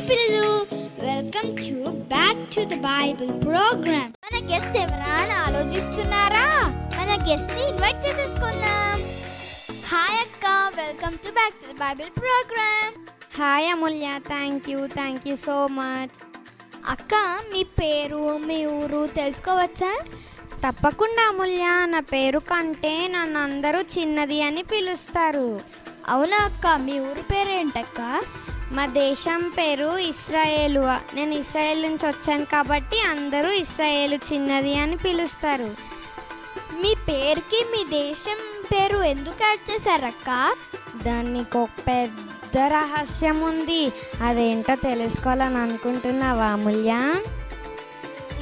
పిల్లలు, welcome to back to the Bible program. మన guest ఎవరా అని ఆలోచిస్తున్నారా? మన గెస్ట్ ని ఇన్వైట్ చేసేసుకుందాం. హాయ్ అక్క, welcome to back to the Bible program. Hi Amulya, thank you so much. అక్క, మీ పేరు, మీ ఊరు తెలుసుకోవచ్చా? తప్పకుండా అమూల్య, నా పేరు కంటే నన్ను అందరూ చిన్నది అని పిలుస్తారు. అవునా అక్క, మీ ఊరు పేరేంటక్క? మా దేశం పేరు ఇస్రాయేలు. నేను ఇస్రాయేల్ నుంచి వచ్చాను కాబట్టి అందరూ ఇస్రాయేలు చిన్నది అని పిలుస్తారు. మీ పేరుకి మీ దేశం పేరు ఎందుకు యాడ్ చేశారక్క? దానికి ఒక పెద్ద రహస్యం ఉంది. అదేంటో తెలుసుకోవాలని అనుకుంటున్నావా అమూల్య?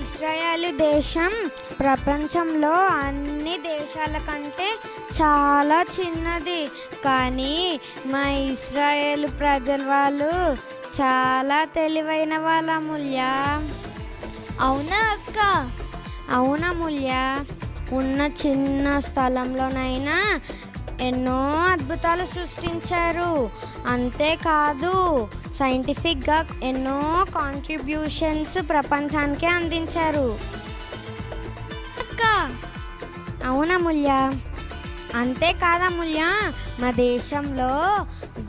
ఇస్రాయేలు దేశం ప్రపంచంలో అన్ని దేశాల కంటే చాలా చిన్నది. కానీ మా ఇస్రాయేలు ప్రజల వాళ్ళు చాలా తెలివైన వాళ్ళ అమూల్య. అవునా అక్క? అవునమూల్య, ఉన్న చిన్న స్థలంలోనైనా ఎన్నో అద్భుతాలు సృష్టించారు. అంతేకాదు సైంటిఫిక్గా ఎన్నో కాంట్రిబ్యూషన్స్ ప్రపంచానికి అందించారు. అక్క అవునమూల్య, అంతేకాదమూల్య, మా దేశంలో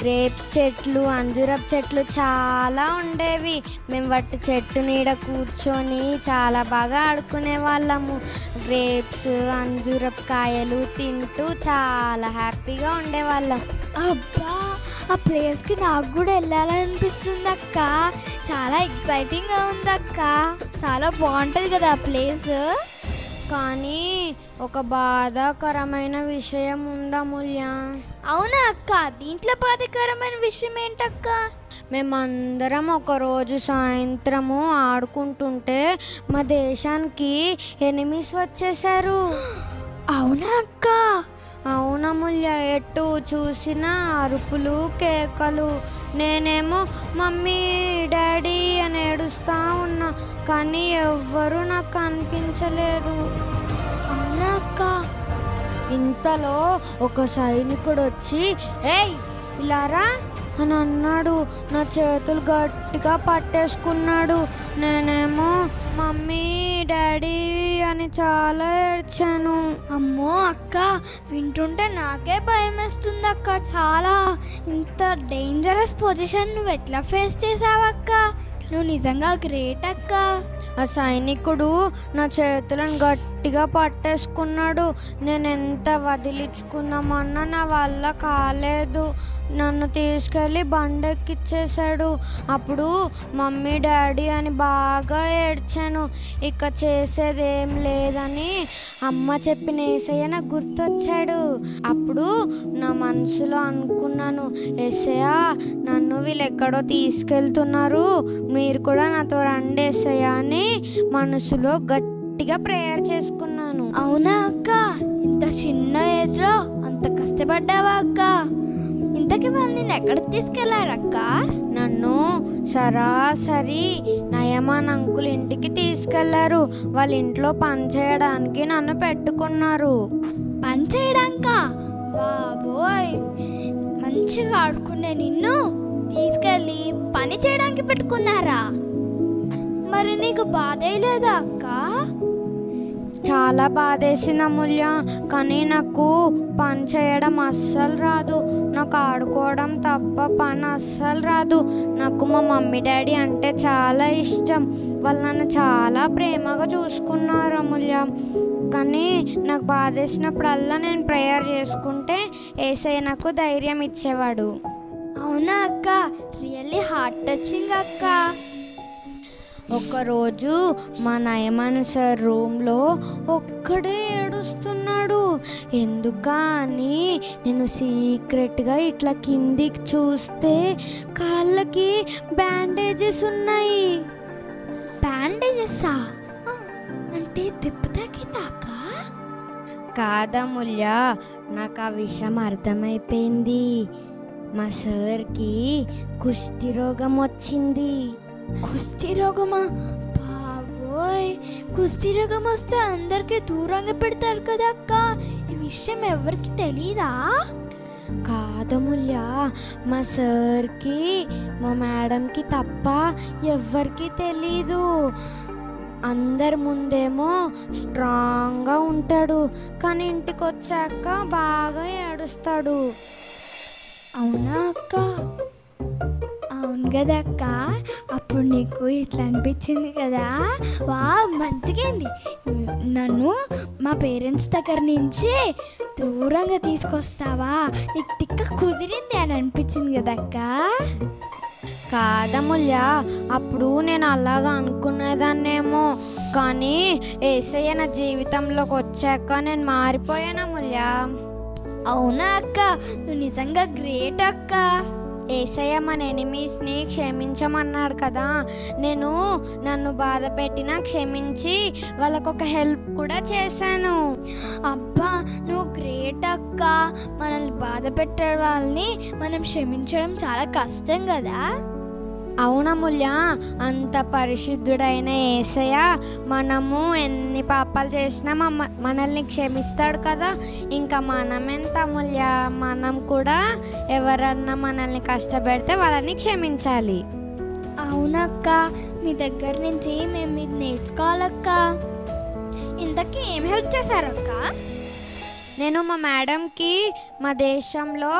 గ్రేప్స్ చెట్లు, అంజూరపు చెట్లు చాలా ఉండేవి. మేము వాటి చెట్టు నీడ కూర్చొని చాలా బాగా ఆడుకునే వాళ్ళము. గ్రేప్స్, అంజూరపు కాయలు తింటూ చాలా హ్యాపీగా ఉండేవాళ్ళం. అబ్బా, ఆ ప్లేస్కి నాకు కూడా వెళ్ళాలనిపిస్తుంది అక్క. చాలా ఎక్సైటింగ్గా ఉంది అక్క. చాలా బాగుంటుంది కదా ఆ ప్లేస్. కానీ ఒక బాధాకరమైన విషయం ఉందమూల్య. అవునా అక్క? దీంట్లో బాధాకరమైన విషయం ఏంటక్క? మేమందరం ఒకరోజు సాయంత్రము ఆడుకుంటుంటే మా దేశానికి ఎనిమీస్ వచ్చేసారు. అవునా అక్క? అవునమూల్య, ఎటు చూసిన అరుపులు, కేకలు. నేనేమో మమ్మీ, డాడీ అని ఏడుస్తూ ఉన్నా, కానీ ఎవ్వరూ నాకు కనిపించలేదు. అవునా అక్క? ఇంతలో ఒక సైనికుడు వచ్చి, ఏయ్ ఇలారా అని అన్నాడు. నా చేతులు గట్టిగా పట్టేసుకున్నాడు. నేనేమో మమ్మీ, డాడీ అని చాలా ఏడ్చాను. అమ్మో అక్క, వింటుంటే నాకే భయం వేస్తుంది అక్క. చాలా ఇంత డేంజరస్ పొజిషన్ నువ్వు ఎట్లా ఫేస్ చేసావక్క? నువ్వు నిజంగా గ్రేట్ అక్క. ఆ సైనికుడు నా చేతులను గట్టిగా పట్టేసుకున్నాడు. నేను ఎంత వదిలించుకుందామన్నా నా వల్ల కాలేదు. నన్ను తీసుకెళ్ళి బండెక్కిచ్చేశాడు. అప్పుడు మమ్మీ, డాడీ అని బాగా ఏడ్చాను. ఇక చేసేదేం లేదని అమ్మ చెప్పిన యేసయ్య నాకు గుర్తొచ్చాడు. అప్పుడు నా మనసులో అనుకున్నాను, యేసయ్య నన్ను వీళ్ళు ఎక్కడో తీసుకెళ్తున్నారు, మీరు కూడా నాతో రండి యేసయ్య అని మనసులో గట్టిగా ప్రేయర్ చేసుకున్నాను. అవునా అక్క? ఇంత చిన్న ఏజ్లో అంత కష్టపడ్డావా అక్క? ఇంతకీ వాళ్ళు నేను ఎక్కడికి తీసుకెళ్లారక్క? నన్ను సరాసరి నయమాన్ అంకుల్ ఇంటికి తీసుకెళ్లారు. వాళ్ళ ఇంట్లో పని చేయడానికి నన్ను పెట్టుకున్నారు. పని చేయడానిక? బాబోయ్, మంచిగా ఆడుకునే నిన్ను తీసుకెళ్ళి పని చేయడానికి పెట్టుకున్నారా? మరి నీకు బాధ లేదా అక్క? చాలా బాధేసింది అమూల్య, కానీ నాకు పని చేయడం అస్సలు రాదు. నాకు ఆడుకోవడం తప్ప పని అస్సలు రాదు. నాకు మా మమ్మీ, డాడీ అంటే చాలా ఇష్టం. వాళ్ళు నన్ను చాలా ప్రేమగా చూసుకున్నారు అమూల్య. కానీ నాకు బాధేసినప్పుడల్లా నేను ప్రేయర్ చేసుకుంటే యేసయ్య నాకు ధైర్యం ఇచ్చేవాడు. అవునా అక్క? రియల్లీ హార్ట్ టచింగ్ అక్క. ఒకరోజు మా నయమాన్ సార్ రూమ్లో ఒక్కడే ఏడుస్తున్నాడు. ఎందుకని నేను సీక్రెట్గా ఇట్లా కిందికి చూస్తే కాళ్ళకి బ్యాండేజెస్ ఉన్నాయి. బ్యాండేజెసా? అంటే దెబ్బ తాకిందాక? కాదమూల్య, నాకు ఆ విషయం అర్థమైపోయింది. మా సార్కి కుష్టి రోగం వచ్చింది. కుష్టి రోగమా? బాబోయ్, కుష్టి రోగం వస్తే అందరికీ దూరంగా పెడతారు కదా అక్క. ఈ విషయం ఎవరికి తెలీదా? కాదముల్య, మా సార్కి మా మేడంకి తప్ప ఎవ్వరికీ తెలీదు. అందరి ముందేమో స్ట్రాంగ్గా ఉంటాడు, కానీ ఇంటికి వచ్చాక బాగా ఏడుస్తాడు. అవునా అక్క? అవును కదా అక్క. అప్పుడు నీకు ఇట్లా అనిపించింది కదా, వా మంచిగైంది, నన్ను మా పేరెంట్స్ దగ్గర నుంచి దూరంగా తీసుకొస్తావా, నీకు తిక్క కుదిరింది అని అనిపించింది కదా అక్క. కాదముల్య, అప్పుడు నేను అలాగా అనుకునేదాన్నేమో, కానీ యేసయ్య నా జీవితంలోకి వచ్చాక నేను మారిపోయానముల్య. అవునా అక్క? నువ్వు నిజంగా గ్రేట్ అక్క. యేసయ్య మన ఎనిమీస్ని క్షమించమన్నాడు కదా, నేను నన్ను బాధ పెట్టినా క్షమించి వాళ్ళకొక హెల్ప్ కూడా చేశాను. అబ్బా, నువ్వు గ్రేట్ అక్క. మనల్ని బాధ పెట్టే వాళ్ళని మనం క్షమించడం చాలా కష్టం కదా. అవునముల్య, అంత పరిశుద్ధుడైన యేసయ్య మనము ఎన్ని పాపాలు చేసినా మనల్ని క్షమిస్తాడు కదా. ఇంకా మనమెంత అమూల్య, మనం కూడా ఎవరన్నా మనల్ని కష్టపెడితే వాళ్ళని క్షమించాలి. అవునక్క, మీ దగ్గర నుంచి మేము ఇది నేర్చుకోవాలక్క. ఇంతకీ ఏం హెల్ప్ చేశారక్క? నేను మా మేడంకి మా దేశంలో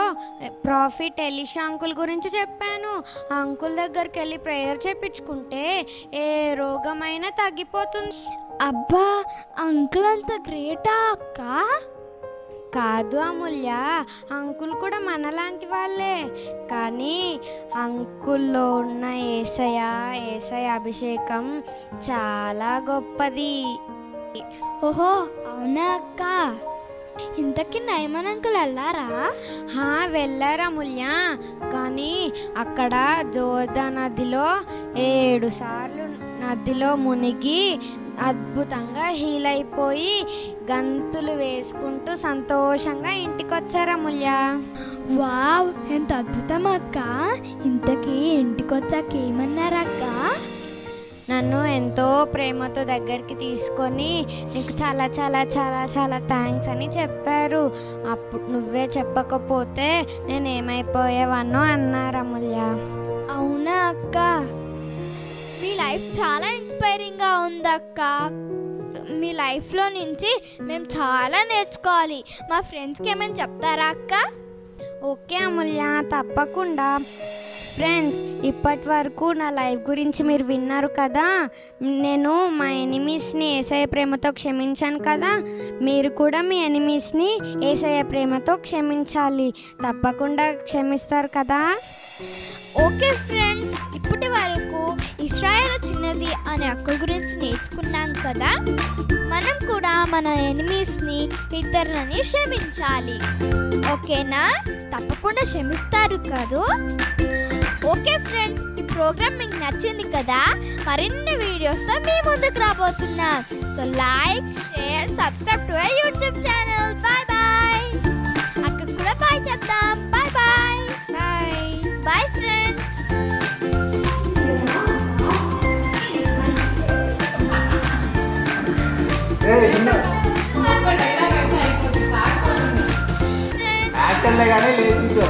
ప్రాఫిట్ ఎలీషా అంకుల్ గురించి చెప్పాను. ఆ అంకుల్ దగ్గరికి వెళ్ళి ప్రేయర్ చేయించుకుంటే ఏ రోగమైనా తగ్గిపోతుంది. అబ్బా, అంకుల్ అంత గ్రేటా అక్క? కాదు అమూల్య, అంకుల్ కూడా మనలాంటి వాళ్ళే, కానీ అంకుల్లో ఉన్న యేసయ్య అభిషేకం చాలా గొప్పది. ఓహో, అవునా అక్క? ఇంతకీ నయమన్ అంకుల్ వెళ్ళారా? వెళ్ళారా అమూల్య, కానీ అక్కడ జోర్దాన్ నదిలో 7 సార్లు నదిలో మునిగి అద్భుతంగా హీల్ అయిపోయి గంతులు వేసుకుంటూ సంతోషంగా ఇంటికి వచ్చారు అమూల్య. వావ్, ఎంత అద్భుతం అక్క. ఇంతకీ ఇంటికి వచ్చాక ఏమన్నారక్క? నన్ను ఎంతో ప్రేమతో దగ్గరికి తీసుకొని నీకు చాలా చాలా చాలా చాలా థ్యాంక్స్ అని చెప్పారు. అప్పుడు నువ్వే చెప్పకపోతే నేను ఏమైపోయేవానో అన్నారు అమూల్య. అవునా అక్క? మీ లైఫ్ చాలా ఇన్స్పైరింగ్గా ఉందక్క. మీ లైఫ్లో నుంచి మేము చాలా నేర్చుకోవాలి. మా ఫ్రెండ్స్కి ఏమైనా చెప్తారా అక్క? ఓకే అమూల్య, తప్పకుండా. ఫ్రెండ్స్, ఇప్పటి వరకు నా లైఫ్ గురించి మీరు విన్నారు కదా. నేను మా ఎనిమీస్ని యేసయ్య ప్రేమతో క్షమించాను కదా, మీరు కూడా మీ ఎనిమీస్ని యేసయ్య ప్రేమతో క్షమించాలి. తప్పకుండా క్షమిస్తారు కదా. ఓకే ఫ్రెండ్స్, ఇప్పటి వరకు ఇశ్రాయేలు చిన్నది అనే అక్క గురించి నేర్చుకున్నాం కదా. మనం కూడా మన ఎనిమీస్ని, ఇతరులని క్షమించాలి. ఓకేనా? తప్పకుండా క్షమిస్తారు కదూ. ఓకే ఫ్రెండ్స్, ఈ ప్రోగ్రామ్ మీకు నచ్చింది కదా. మరిన్ని వీడియోస్తో మీ ముందుకు రాబోతున్నాం. So like, share, subscribe to our YouTube channel. Bye bye. అక్కకు కూడా బాయ్ చెప్తాం. Bye bye. Bye bye friends. యాక్టర్లే కానీ లేదు